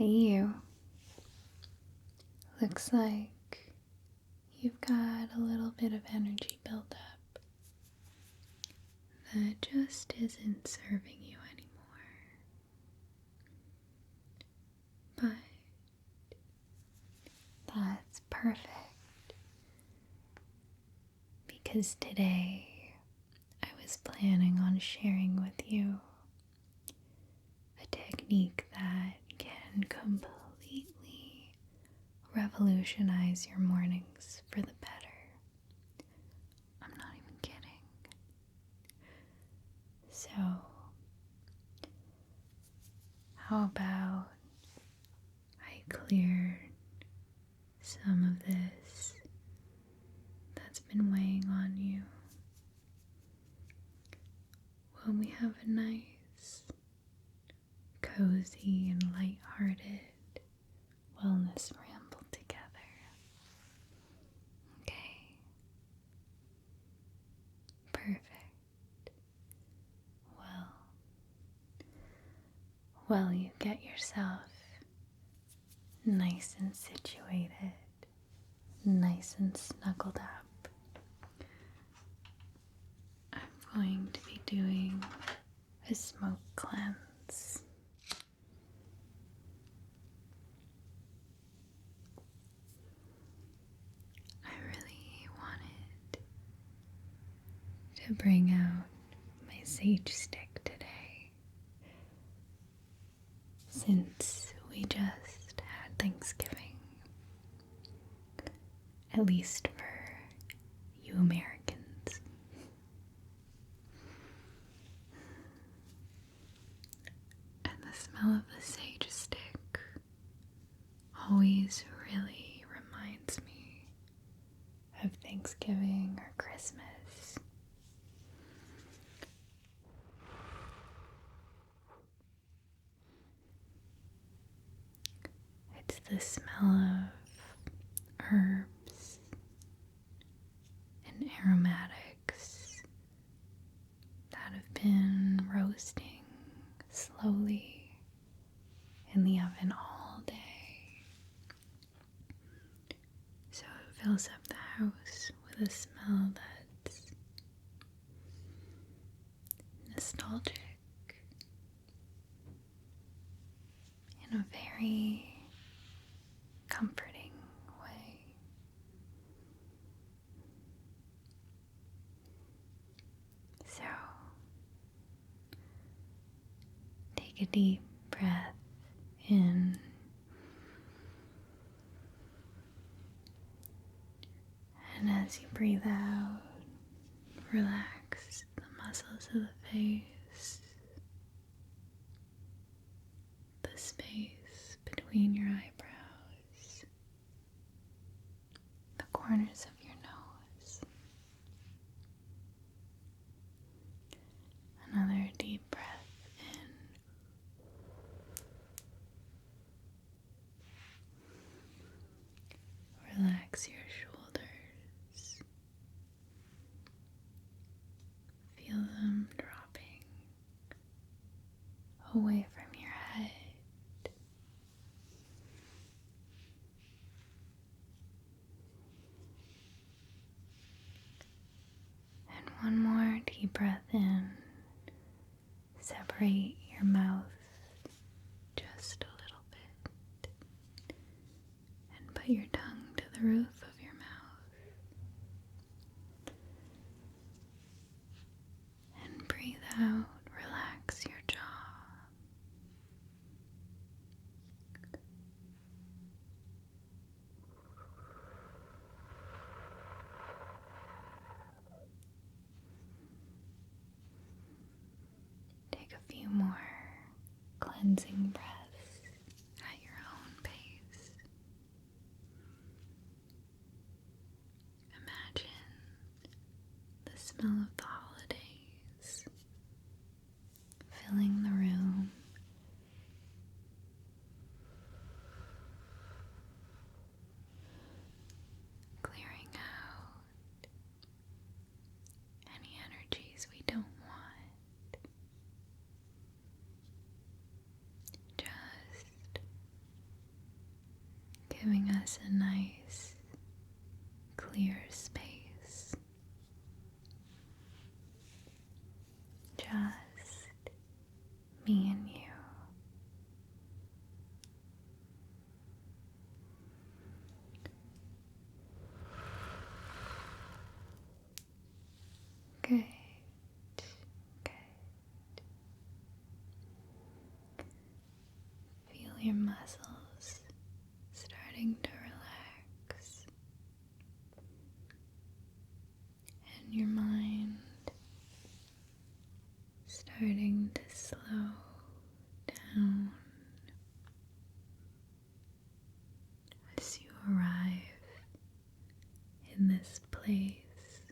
Hey you. Looks like you've got a little bit of energy built up that just isn't serving you anymore. But that's perfect, because today I was planning on sharing with you a technique that can completely revolutionize your mornings for the better. I'm not even kidding. So, how about I clear some of this that's been weighing on you while we have a nice, cozy and lighthearted wellness ramble together. Okay? Perfect. Well, you get yourself nice and situated, nice and snuggled up, I'm going to be doing a smoke cleanse. I really wanted to bring out my sage stick today, since we just had Thanksgiving, at least for you Americans. And the smell of the sage stick always really reminds me of Thanksgiving or Christmas. It's the smell of herbs and aromatics that have been roasting slowly in the oven all day. So it fills up the house with a smell that's nostalgic in a very comforting way. So take a deep breath in and as you breathe out, relax the muscles of the face, the space between your eyebrows, the corners of your nose. Another deep breath in. Relax your shoulders. Feel them dropping away from your head. And one more deep breath in. Separate your mouth just a little bit and put your tongue to the roof of your mouth. And breathe out, relax your jaw. Take a few more cleansing breaths at your own pace. Imagine the smell of the holidays filling the room. Clearing out any energies we don't want. Just giving us a nice, clear space. Just me and you. Good. Good. Feel your muscles starting to relax, and your mind starting to slow down as you arrive in this place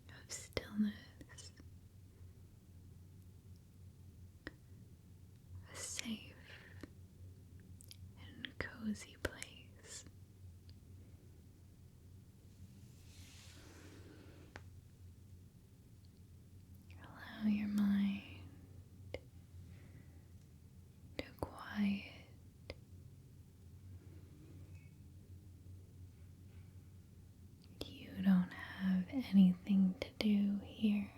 of stillness, a safe and cozy place. Allow your mind to quiet. You don't have anything to do here.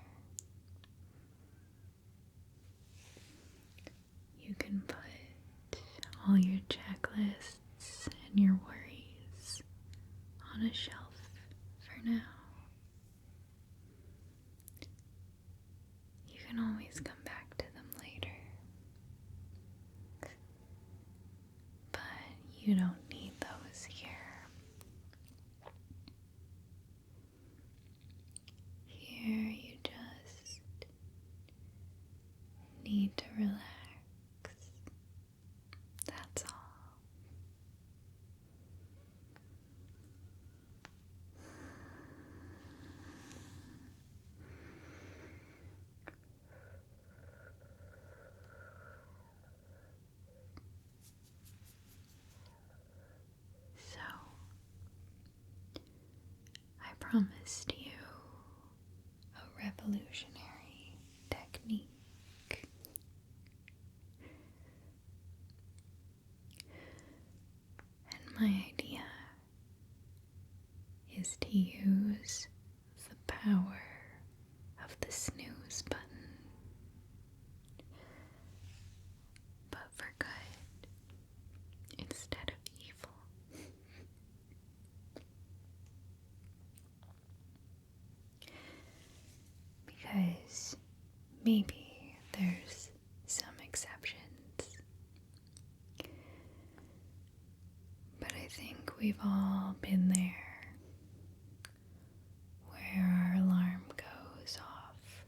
You can put all your checklists and your worries on a shelf for now. You can always come back to them later, but you don't need those here. Here you just need to relax. That's all. So, I promised you a revolutionary technique. And my idea is to use the power of the snooze button, but for good instead of evil. Because maybe there's some exceptions, but I think we've all been there where our alarm goes off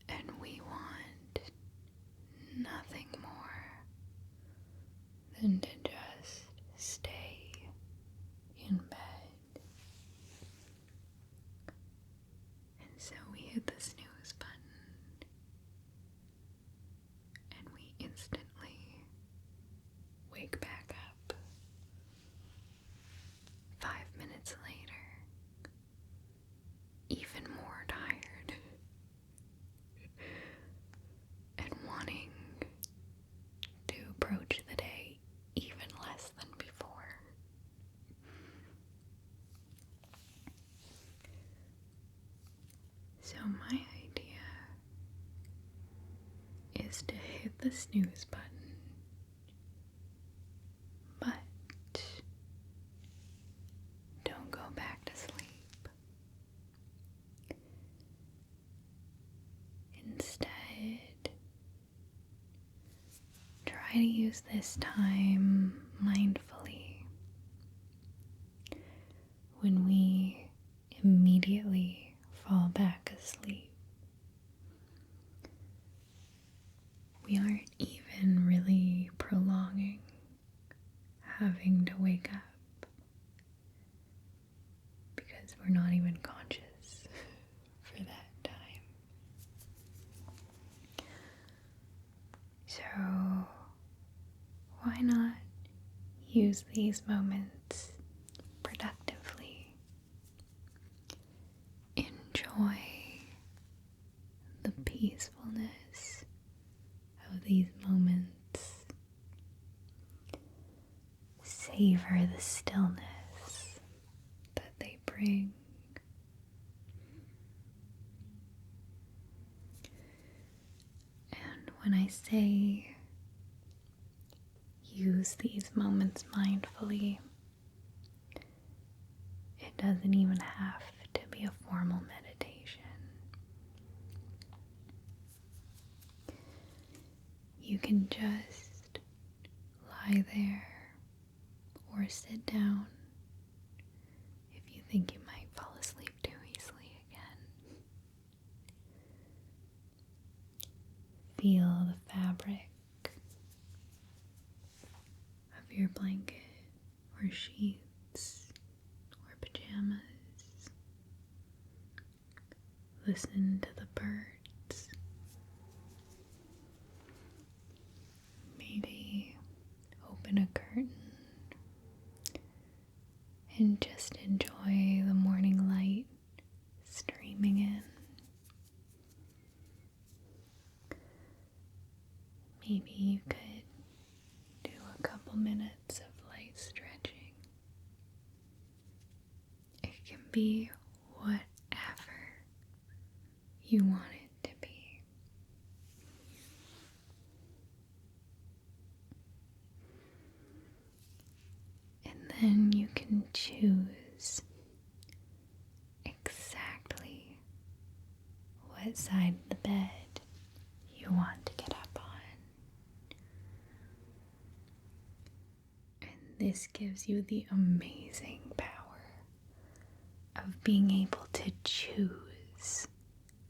and we want nothing more than to just stay in bed. And so we hit the snooze button and we instantly wake back up. 5 minutes later, even more tired and wanting to approach the day even less than before. So my idea is to hit the snooze button, but don't go back to sleep. Instead, try to use this time mindfully. When we immediately fall back asleep, we aren't even really prolonging having to wake up because we're not even conscious for that time. So why not use these moments productively? Enjoy the peacefulness of these moments savor the stillness that they bring. And when I say use these moments mindfully, it doesn't even have to be a formal meditation. You can just lie there or sit down if you think you might fall asleep too easily again. Feel the fabric of your blanket or sheets or pajamas. Listen to the birds. Maybe open a curtain and just enjoy the morning light streaming in. Maybe you could do a couple minutes of light stretching. It can be whatever you want it to be. And then you can choose exactly what side of the bed you want to get up on. And this gives you the amazing power of being able to choose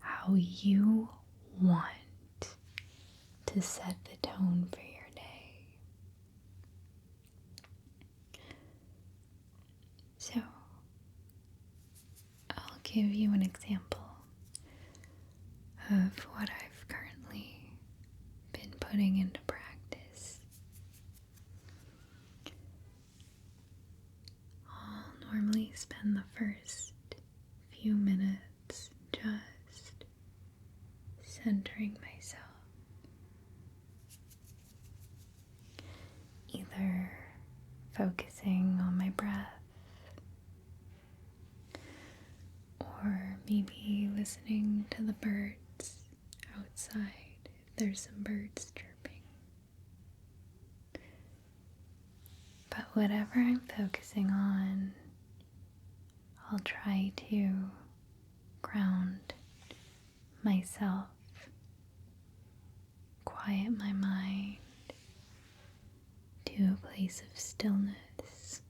how you want to set the tone for your day. So, I'll give you an example of what I've currently been putting into practice. I'll normally spend the first few minutes just centering myself, either focusing on my breath or maybe listening to the birds outside if there's some birds chirping. But whatever I'm focusing on, I'll try to ground myself, quiet my mind to a place of stillness.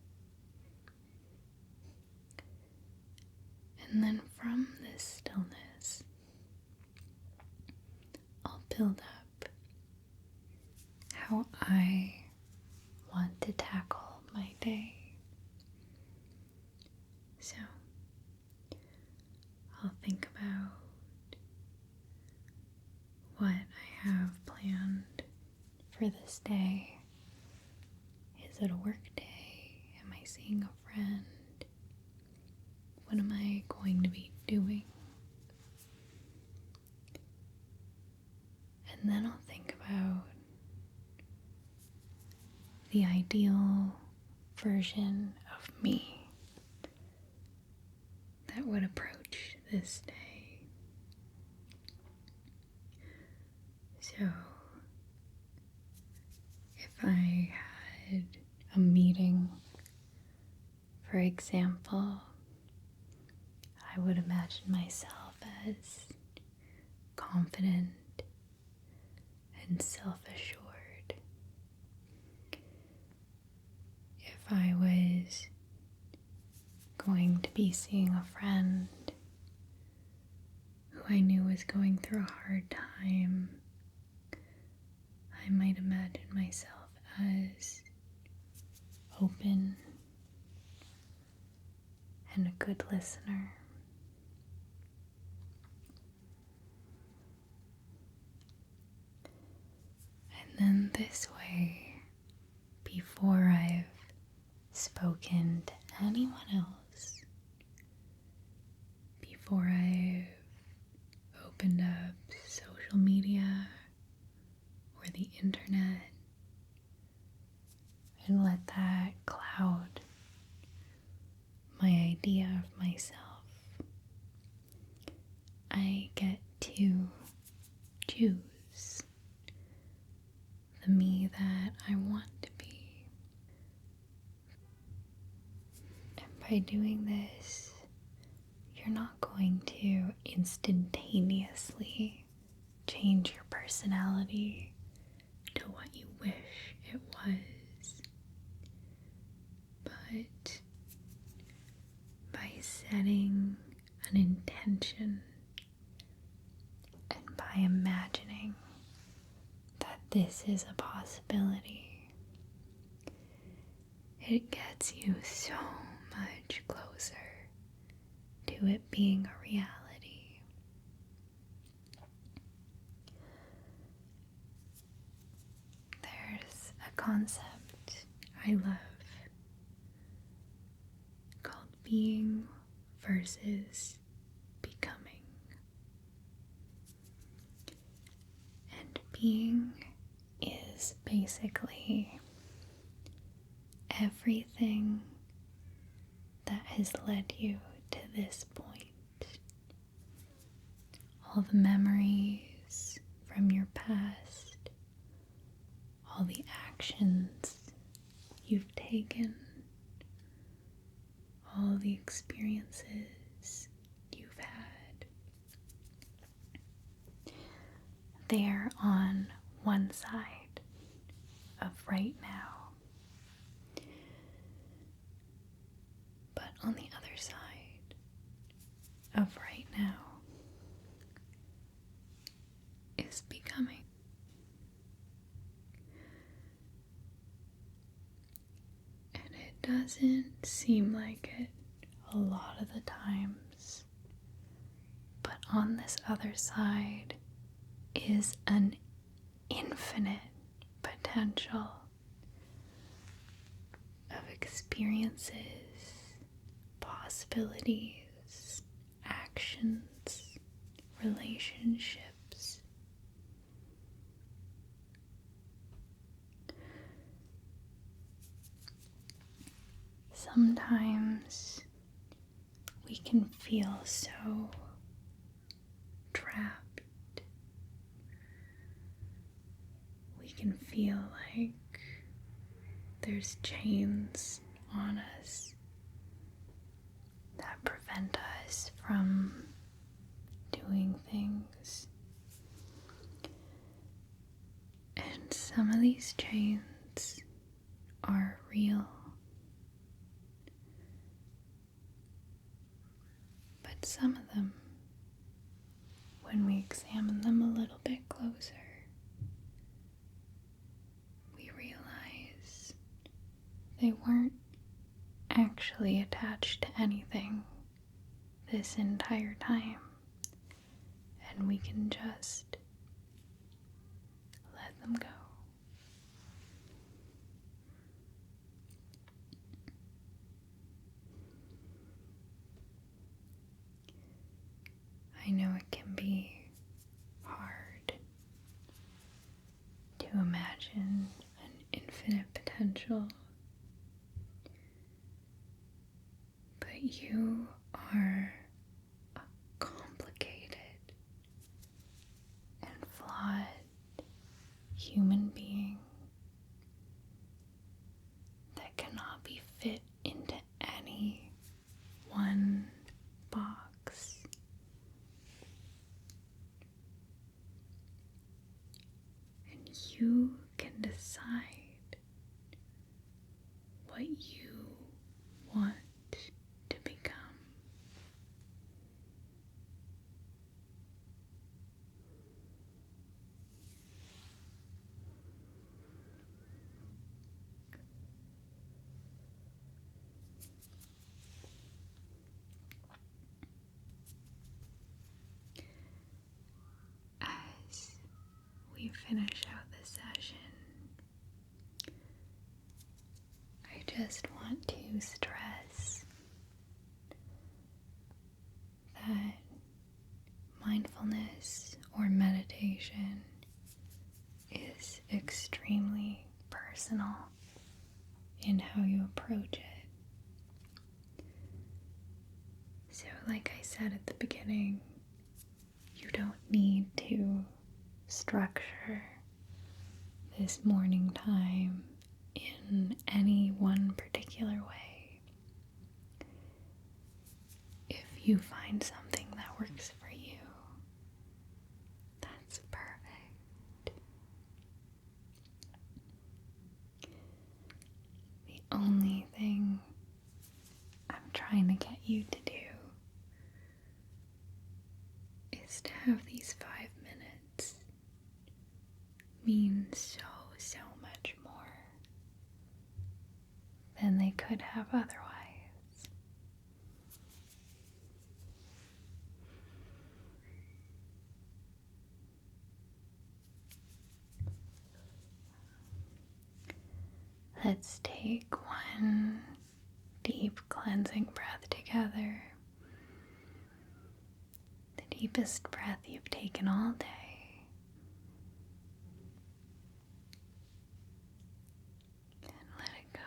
And then from this stillness, I'll build up how I want to tackle my day. So, I'll think about what I have planned for this day. Is it a work day? Am I seeing a friend? What am I going to be doing? And then I'll think about the ideal version of me that would approach this day. So, if I had a meeting, for example, I would imagine myself as confident and self-assured. If I was going to be seeing a friend who I knew was going through a hard time, I might imagine myself as open and a good listener. And then this way, before I've spoken to anyone else, before I've opened up social media or the internet and let that cloud out my idea of myself. I get to choose the me that I want to be. And by doing this, you're not going to instantaneously change your personality to what you wish it was. But by setting an intention and by imagining that this is a possibility, it gets you so much closer to it being a reality. There's a concept I love called being versus becoming. And being is basically everything that has led you to this point. All the memories from your past, all the actions you've taken, all the experiences you've had. They're on one side of right now. But on the other side of right now is becoming. And it doesn't seem like it a lot of the times. But on this other side is an infinite potential of experiences, possibilities, actions, relationships. Sometimes we can feel so trapped. We can feel like there's chains on us that prevent us from doing things. And some of these chains are real. But some of them, when we examine them a little bit closer, we realize they weren't actually attached to anything this entire time, and we can just let them go. I know it can be hard to imagine an infinite potential, but you are a complicated and flawed human being that cannot be fit into any one box. And you can decide what you want to become. As we finish out this session, I just want to stress that mindfulness or meditation is extremely personal in how you approach it. So, like I said at the beginning, you don't need to structure this morning time in any one particular way. If you find something that works for you, that's perfect. The only thing I'm trying to get you to do is to have these 5 minutes mean so much more than they could have otherwise. Let's take one deep cleansing breath together. The deepest breath you've taken all day. And let it go.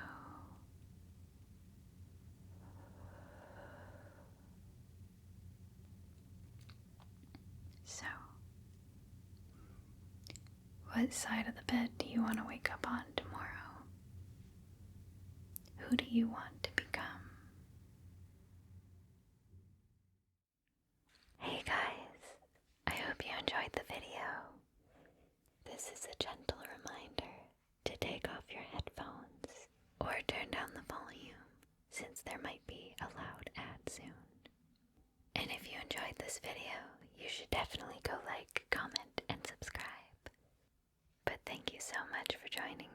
So, what side of the bed do you want to wake up on tomorrow? Who do you want to become? Hey guys, I hope you enjoyed the video. This is a gentle reminder to take off your headphones or turn down the volume since there might be a loud ad soon. And if you enjoyed this video, you should definitely go like, comment, and subscribe. But thank you so much for joining